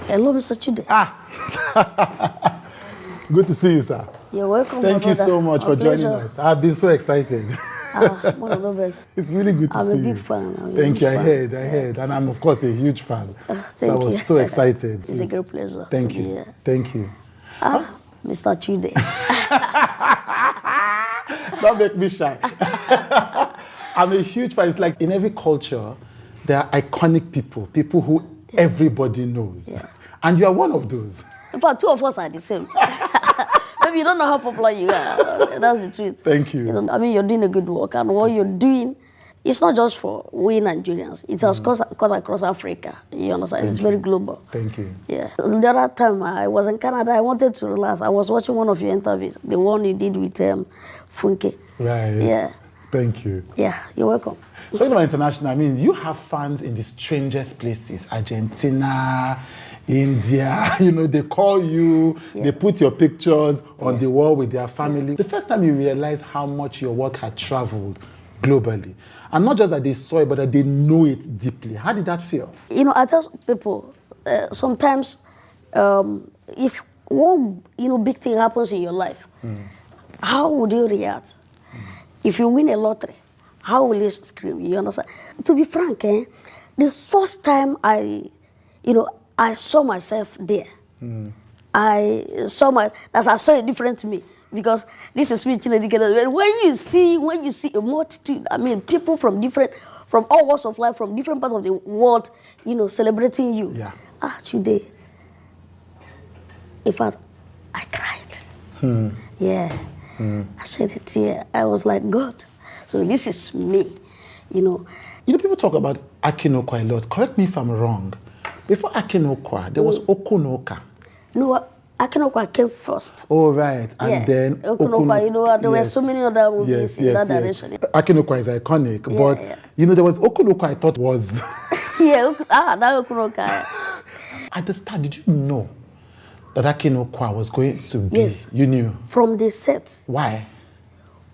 Hello, Mr. Chude. Good to see you, sir. You're welcome. Thank you so much for joining us. I've been so excited. One of the best. It's really good to see you. I'm a big fan. Thank you. I heard. And I'm, of course, a huge fan. So I was so excited. It's a great pleasure. Thank you. Thank you. Mr. Chude. Don't make me shy. I'm a huge fan. It's like in every culture, there are iconic people who everybody knows. Yeah. And you are one of those. In fact, two of us are the same. Maybe you don't know how popular you are. That's the truth. Thank you. I mean, you're doing a good work, and what you're doing, it's not just for we Nigerians. It has cut across Africa. You understand? It's very global. Thank you. Yeah. The other time I was in Canada, I wanted to relax. I was watching one of your interviews, the one you did with Funke. Right. Yeah. Thank you. Yeah, you're welcome. Talking about international, I mean, you have fans in the strangest places. Argentina, India, they call you, they put your pictures on the wall with their family. The first time you realized how much your work had traveled globally, and not just that they saw it, but that they know it deeply. How did that feel? I tell people, sometimes if one big thing happens in your life, how would you react? If you win a lottery, how will you scream? You understand? To be frank, the first time I saw myself there. I saw a different me, because this is me. When you see a multitude, I mean, people from all walks of life, from different parts of the world, celebrating you. Yeah. Today, in fact, I cried. Yeah. I shed a tear. I was like, God, so this is me, People talk about Akinokwa a lot. Correct me if I'm wrong. Before Akinokwa, there was Okunoka. No, Akinokwa came first. Oh, right. And then Okunoka, there were so many other movies in that direction. Akinokwa is iconic, but there was Okunoka I thought was... that Okunoka. At the start, did you know that Akinokwa was going to be? Yes. You knew? From the set. Why?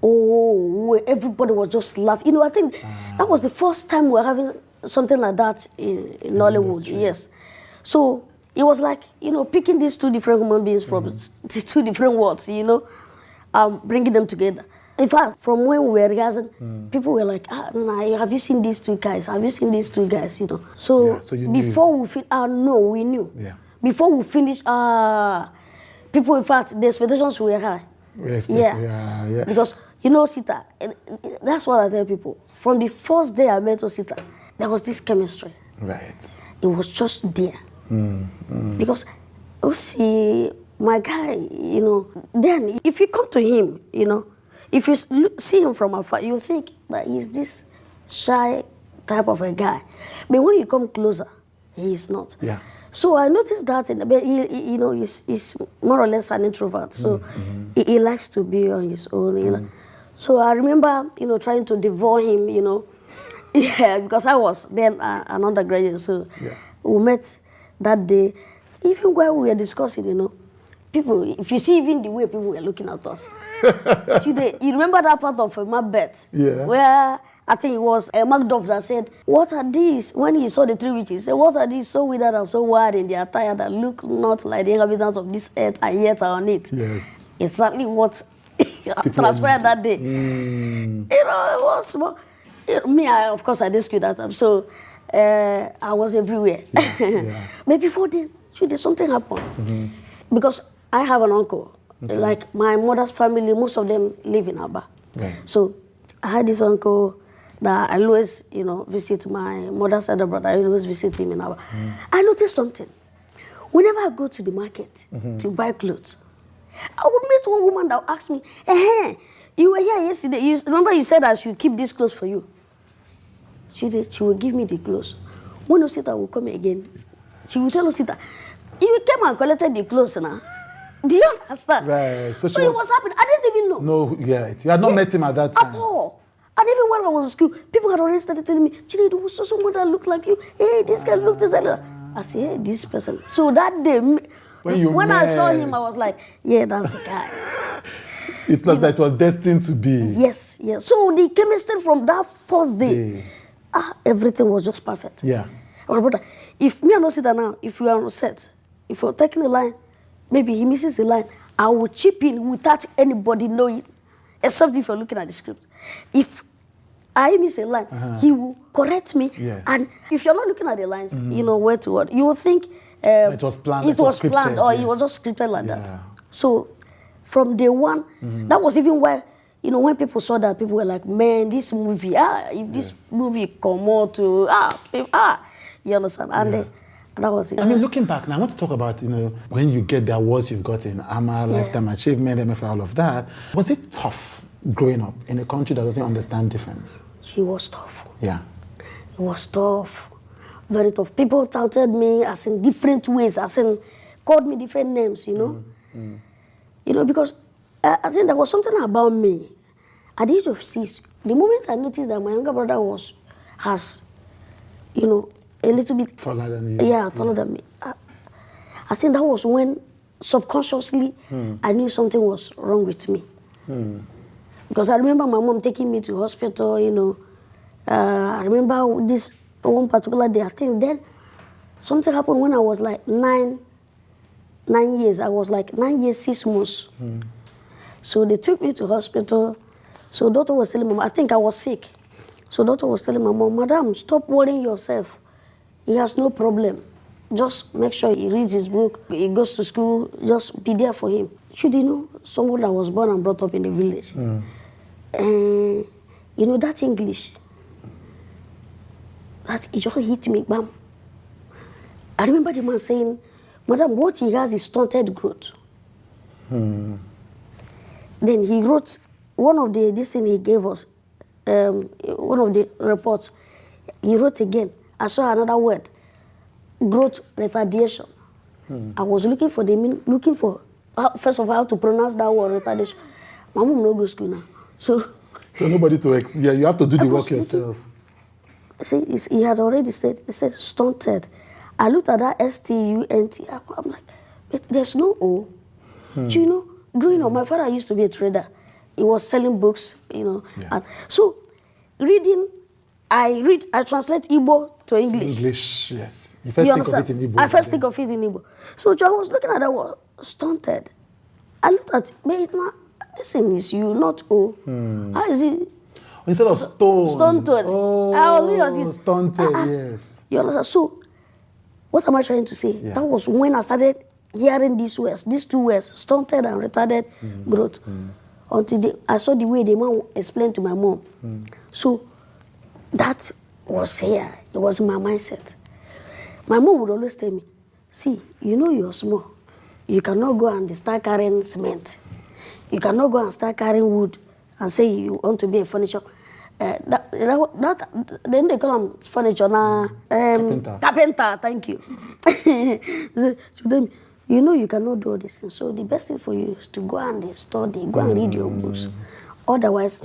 Oh, everybody was just laughing. I think that was the first time we were having something like that in Nollywood. Yes. So it was like, picking these two different human beings from the two different worlds, bringing them together. In fact, from when we were rehearsing, people were like, have you seen these two guys? Have you seen these two guys? So, before we finished, no, we knew. Yeah. Before we finished, people, in fact, the expectations were high. Yes, yeah. Because, Osita, that's what I tell people. From the first day I met Osita, there was this chemistry. Right. It was just there. Because, Osi, my guy, then if you come to him, if you see him from afar, you think that he's this shy type of a guy. But when you come closer, he is not. Yeah. So I noticed that, he's more or less an introvert. So he likes to be on his own. So I remember, trying to devour him, Yeah, because I was then an undergraduate. So we met that day. Even while we were discussing, people, if you see even the way people were looking at us. You remember that part of Macbeth? Yeah. Where I think it was Macduff that said, "What are these?" When he saw the three witches, he said, "What are these so withered and so wild in their attire that look not like the inhabitants of this earth and yet are on it?" Yes. Exactly what transpired that day. It was small. Me, of course, I didn't school that time, so I was everywhere. But before then, something happened. Because I have an uncle. Like my mother's family, most of them live in Aba. Right. So I had this uncle that I always, visit. My mother's elder brother, I always visit him in Aba. I noticed something. Whenever I go to the market to buy clothes, I would meet one woman that would ask me, you were here yesterday. Remember you said I should keep these clothes for you? She will give me the clothes. When Osita will come again, she will tell Osita, you came and collected the clothes now. Do you understand? Right. So it was happening. I didn't even know. No, you had not met him at that time. At all. And even when I was in school, people had already started telling me, Chidi, there was someone that looked like you. Hey, this guy looked just like that. I said, hey, this person. So that day, when I saw him, I was like, yeah, that's the guy. It's like that it was destined to be. Yes. So the chemistry from that first day, everything was just perfect. Yeah. But brother, if me and Osita now, if we are on set, if you're taking a line, maybe he misses a line, I will chip in without anybody knowing, except if you're looking at the script. If I miss a line, he will correct me. Yes. And if you're not looking at the lines, you know, word to word, you will think it was planned, it was planned, or yes. it was just scripted like Yeah. that. So from day one, that was even why, you know, when people saw that, people were like, man, this movie, if this movie come out to, you understand? And that was it. I mean, looking back now, I want to talk about, you know, when you get the awards you've gotten, AMA, Lifetime Achievement, MFA, all of that. Was it tough growing up in a country that doesn't understand difference? She was tough. Yeah. It was tough, very tough. People touted me as in different ways, as in called me different names, you know. You know, because I think there was something about me. At the age of 6, the moment I noticed that my younger brother has, you know, a little bit Taller than you. Yeah, taller than me. I think that was when subconsciously I knew something was wrong with me. Because I remember my mom taking me to hospital, you know. I remember this one particular day, I think then something happened when I was like 9 years. I was like 9 years, 6 months. So they took me to hospital. So doctor was telling my mom, I think I was sick. So doctor was telling my mom, Madam, stop worrying yourself. He has no problem. Just make sure he reads his book, he goes to school, just be there for him. Should you know, someone that was born and brought up in the village. And you know, that English, that it just hit me, bam. I remember the man saying, Madam, what he has is stunted growth. Then he wrote, one of this thing he gave us, one of the reports, he wrote again. I saw another word, growth retardation. I was looking for first of all, how to pronounce that word, retardation. My mom no go school now. So nobody you have to do the work yourself. See, he had already said, it said stunted. I looked at that S-T-U-N-T. I'm like, but there's no O. Do you know, growing up, my father used to be a trader. He was selling books, you know. Yeah. And so, reading, I translate Igbo to English. English, yes. You first think of it in Igbo. I first think of it in Igbo. So I was looking at that word, stunted. I looked at it, man, this thing is you, not O. How is it? Instead of stone. Stunted. Oh, I was looking at it. stunted, yes. You understand? So, what am I trying to say? Yeah. That was when I started hearing these two words, stunted and retarded growth. Until I saw the way the man explained to my mom. So, that was here. It was my mindset. My mom would always tell me, see, you know you're small. You cannot go and start carrying cement. You cannot go and start carrying wood and say you want to be a furniture. Then they call them furniture now. Carpenter, thank you. So then, you know you cannot do all this thing. So the best thing for you is to go and study, go and read your books. Otherwise,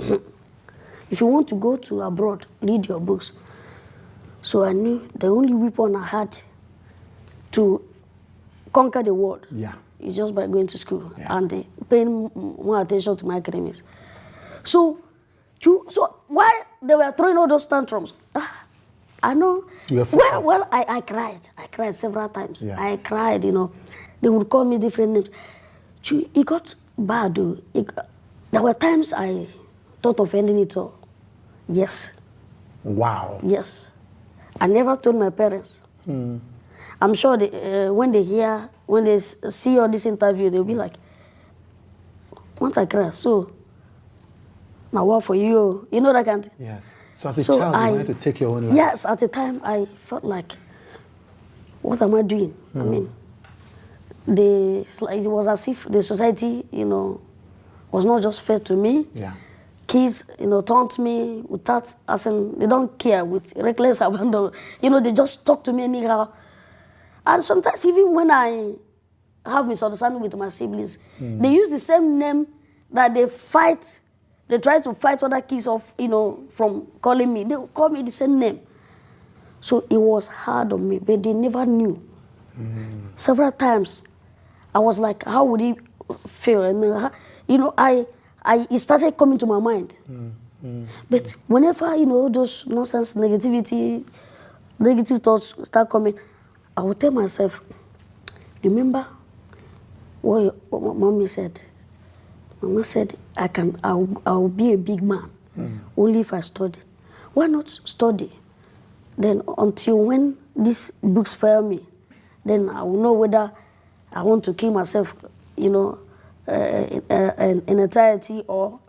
if you want to go to abroad, read your books. So I knew the only weapon I had to conquer the world is just by going to school and paying more attention to my academics. So while they were throwing all those tantrums, I know. Well, I cried. I cried several times. Yeah. I cried, you know. They would call me different names. It got bad, though. There were times I thought of ending it all. Yes. Wow. Yes. I never told my parents. I'm sure when they see all this interview, they'll be like, "What I cry? So, now what for you?" You know that kind of thing. Yes. So as a child, you wanted to take your own life. Yes, at the time, I felt like, what am I doing? I mean, it was as if the society, you know, was not just fair to me. Yeah. Kids, you know, taunt me without, as in, they don't care, with reckless abandon. You know, they just talk to me anyhow. And sometimes even when I have misunderstanding with my siblings, they use the same name that they fight. They try to fight other kids off, you know, from calling me. They will call me the same name. So it was hard on me, but they never knew. Several times, I was like, how would he feel? I mean, you know, it started coming to my mind. But whenever, you know, those nonsense, negative thoughts start coming, I would tell myself, remember what my mommy said? Mama said, I'll be a big man only if I study. Why not study? Then until when these books fail me, then I will know whether I want to kill myself, you know, in entirety, or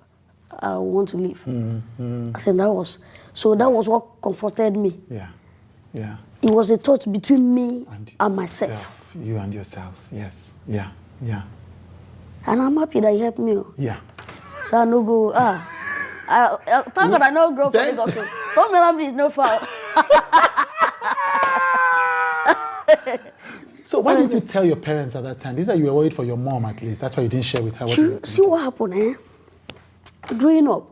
I want to live. I think that was what comforted me. Yeah, yeah. It was a thought between me and myself. You and yourself, yes, yeah, yeah. And I'm happy that he helped me. Yeah. So I no go, thank God I no grow for Lagos. Don't me is no foul. So why didn't you tell your parents at that time? This is that you were worried for your mom, at least. That's why you didn't share with her what you were See what happened, eh? Growing up,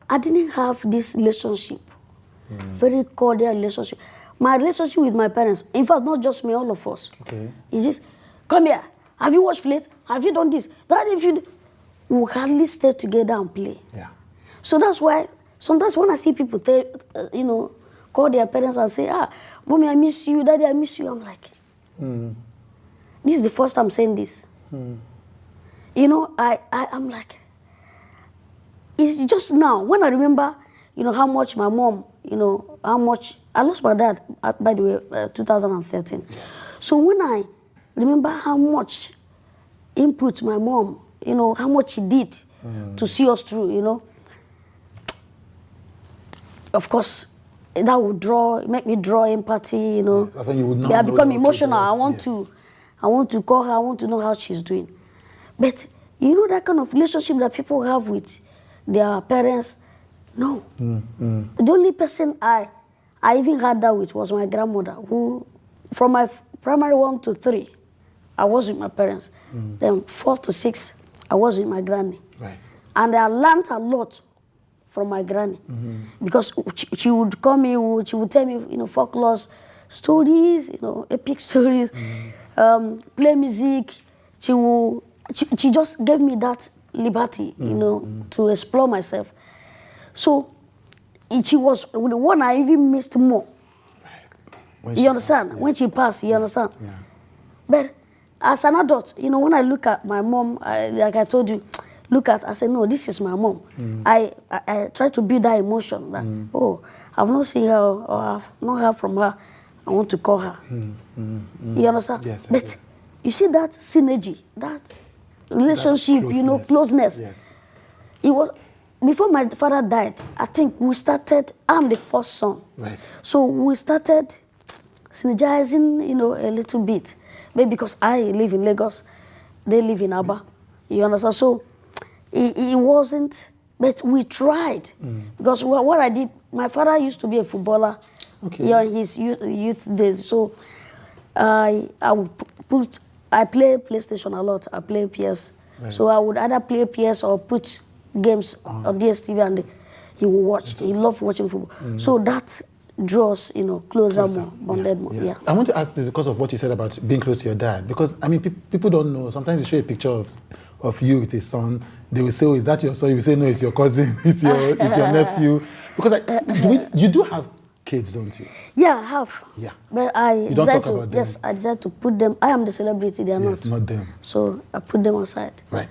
I didn't have this relationship, very cordial relationship. My relationship with my parents, in fact, not just me, all of us. Okay. It's just, come here, have you watched play? Have you done this? That if you, we hardly stay together and play. Yeah. So that's why sometimes when I see people tell, call their parents and say, mommy, I miss you, daddy, I miss you, I'm like, this is the first time saying this. You know, I'm like, it's just now, when I remember, how much my mom, how much, I lost my dad, by the way, 2013. So when I remember how much input my mom, how much she did to see us through, of course, that would make me draw empathy, That's when you would not I know become your emotional. peoples, I want to call her, I want to know how she's doing. But that kind of relationship that people have with their parents, no. The only person I even had that with was my grandmother, who, from my primary 1 to 3, I was with my parents. Then 4 to 6, I was with my granny. Right. And I learned a lot from my granny. Because she would call me, she would tell me, folklore stories, epic stories, play music. She just gave me that liberty, to explore myself. So she was the one I even missed more. Right. You understand? Passed, yeah. When she passed, you understand? Yeah. But as an adult, when I look at my mom, like I told you, I said, no, this is my mom. I try to build that emotion that, I've not seen her or I've not heard from her. I want to call her. You understand? Yes, but you see that synergy, that relationship, closeness. Yes. It was, before my father died, I think I'm the first son. Right. So we started synergizing, a little bit. Maybe because I live in Lagos, they live in Aba. You understand? So it wasn't, but we tried. Because what I did, my father used to be a footballer in his youth days. So I play PlayStation a lot. I play PS. Right. So I would either play PS or put games on DSTV, and he would watch. He loved watching football. So that draws, closer more, bonded more. Yeah. I want to ask this because of what you said about being close to your dad. Because, I mean, people don't know. Sometimes you show a picture of you with his son. They will say, oh, is that your son? You will say, no, it's your cousin. It's your nephew. Because you do have kids, don't you? Yeah, I have. Yeah. But you don't talk about them. Yes, I decided to put them. I am the celebrity, they are not. Not them. So I put them aside. Right.